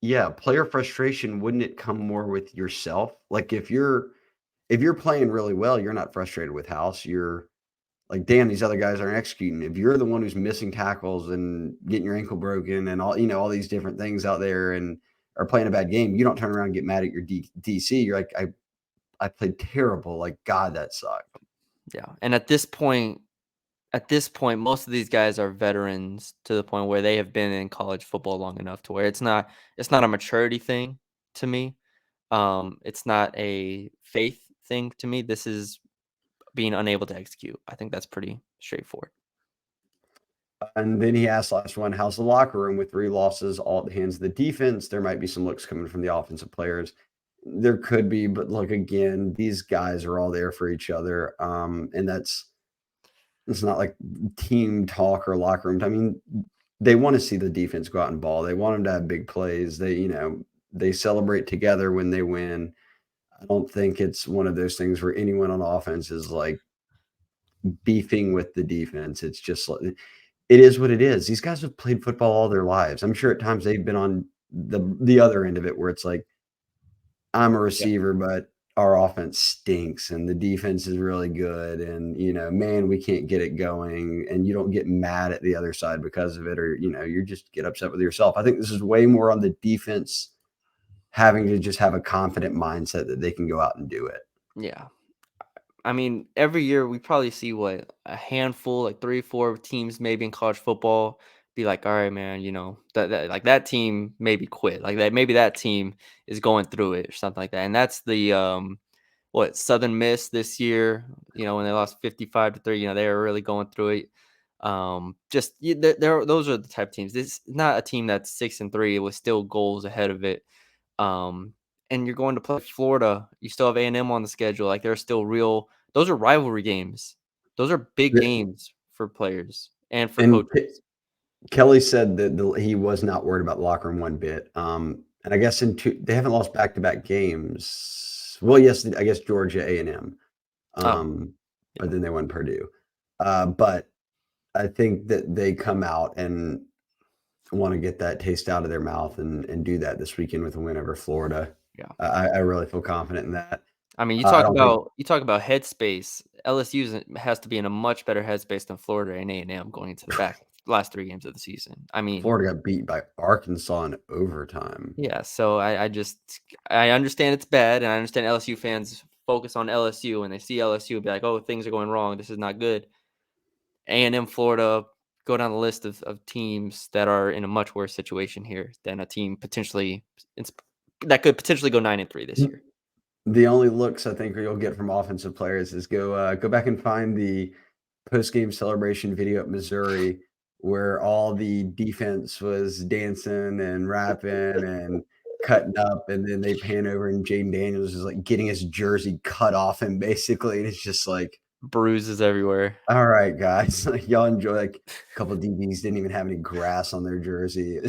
yeah, player frustration, wouldn't it come more with yourself? Like, if you're playing really well, you're not frustrated with House, you're like, "Damn, these other guys aren't executing." If you're the one who's missing tackles and getting your ankle broken and all these different things out there and are playing a bad game, you don't turn around and get mad at your DC. You're like, "I played terrible, like, God, that sucked." Yeah, and at this point, most of these guys are veterans to the point where they have been in college football long enough to where it's not a maturity thing to me. It's not a faith thing to me. This is being unable to execute. I think that's pretty straightforward. And then he asked last one, "How's the locker room with 3 losses all at the hands of the defense? There might be some looks coming from the offensive players." There could be, but look, again, these guys are all there for each other, and it's not like team talk or locker room. I mean, they wanna see the defense go out and ball. They want them to have big plays. They celebrate together when they win. I don't think it's one of those things where anyone on offense is, like, beefing with the defense. It's just like it is what it is. These guys have played football all their lives. I'm sure at times they've been on the other end of it where it's like, I'm a Yeah. receiver, but our offense stinks and the defense is really good. And, man, we can't get it going. And you don't get mad at the other side because of it, or, you just get upset with yourself. I think this is way more on the defense having to just have a confident mindset that they can go out and do it. Yeah. I mean, every year we probably see what a handful, like 3, 4 teams maybe in college football be like, all right, man, that team maybe quit. Like that maybe that team is going through it or something like that. And that's the what Southern Miss this year, when they lost 55-3, they were really going through it. Just those are the type of teams. This is not a team that's 6-3 with still goals ahead of it. Um, and you're going to play Florida. You still have A&M on the schedule. Like there's still real. Those are rivalry games. Those are big Yeah, games for players and for and coaches. Kelly said that he was not worried about the locker room one bit. And I guess they haven't lost back-to-back games. Well, yes, I guess Georgia, A&M, Oh, but yeah, then they won Purdue. But I think that they come out and want to get that taste out of their mouth and do that this weekend with a win over Florida. yeah. I really feel confident in that. I mean, you I talk don't think about you talk about headspace. LSU has to be in a much better headspace than Florida and A&M going into the last 3 games of the season. I mean, Florida got beat by Arkansas in overtime. yeah. So I understand it's bad, and I understand LSU fans focus on LSU and they see LSU and be like, oh, things are going wrong. This is not good. A&M, Florida go down the list of teams that are in a much worse situation here than a team that could potentially go 9-3 this year. The only looks I think you'll get from offensive players is go back and find the post-game celebration video at Missouri where all the defense was dancing and rapping and cutting up, and then they pan over and Jayden Daniels is, like, getting his jersey cut off him basically, and it's just like, Bruises everywhere. "Alright, guys, like, y'all enjoy." Like, a couple DBs didn't even have any grass on their jersey.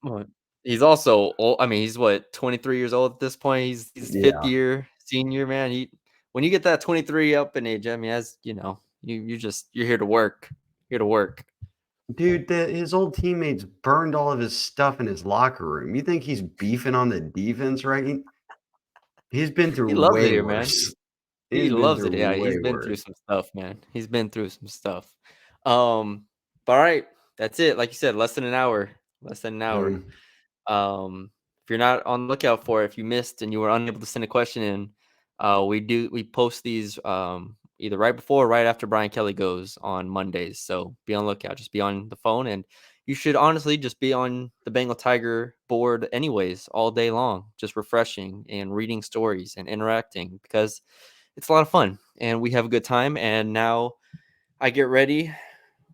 Well, he's also old. I mean, he's what, 23 years old at this point. He's fifth Yeah. year senior, man. When you get that 23 up in age, I mean, as you know, you're here to work. Here to work. Dude, his old teammates burned all of his stuff in his locker room. You think he's beefing on the defense, right? He's been He through loves it way here, man. worse. He He's been loves it. through Yeah, way he's been through worse. some stuff, man. He's been through some stuff. But all right, that's it. Like you said, less than an hour. Less than an hour. Boom. If you're not on the lookout for it, if you missed and you were unable to send a question in, we post these either right before or right after Brian Kelly goes on Mondays. So be on the lookout. Just be on the phone, and you should honestly just be on the Bengal Tiger board anyways all day long, just refreshing and reading stories and interacting because it's a lot of fun and we have a good time. And now I get ready.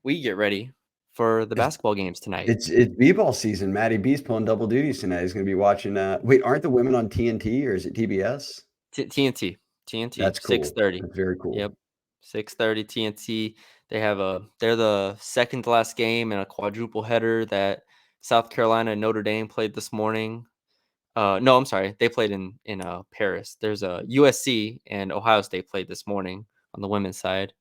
We get ready for the It's basketball games tonight. it's B-ball season. Maddie B's pulling double duties tonight. He's gonna be watching, wait, aren't the women on TNT or is it TBS? TNT, TNT, That's cool. 6:30. That's very cool. Yep, 6:30 TNT. They're the second to last game in a quadruple header that South Carolina and Notre Dame played this morning. No, I'm sorry. They played in Paris. There's a USC and Ohio State played this morning on the women's side,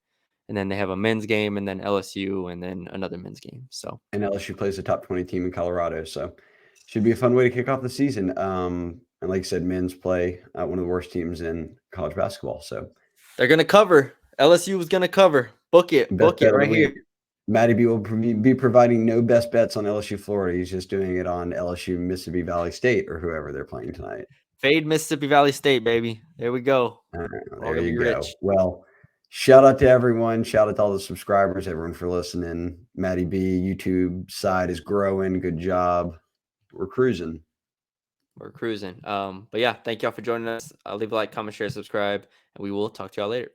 and then they have a men's game, and then LSU, and then another men's game. So And LSU plays a top 20 team in Colorado, so should be a fun way to kick off the season. And like I said, men's play one of the worst teams in college basketball. So they're gonna cover. LSU is gonna cover. Book it right here. Matty B will be providing no best bets on LSU Florida. He's just doing it on LSU Mississippi Valley State or whoever they're playing tonight. Fade Mississippi Valley State, baby. There we go. There you go. Rich. Well, shout out to everyone. Shout out to all the subscribers, everyone for listening. Matty B, YouTube side is growing. Good job. We're cruising. But yeah, thank y'all for joining us. Leave a like, comment, share, subscribe, and we will talk to y'all later.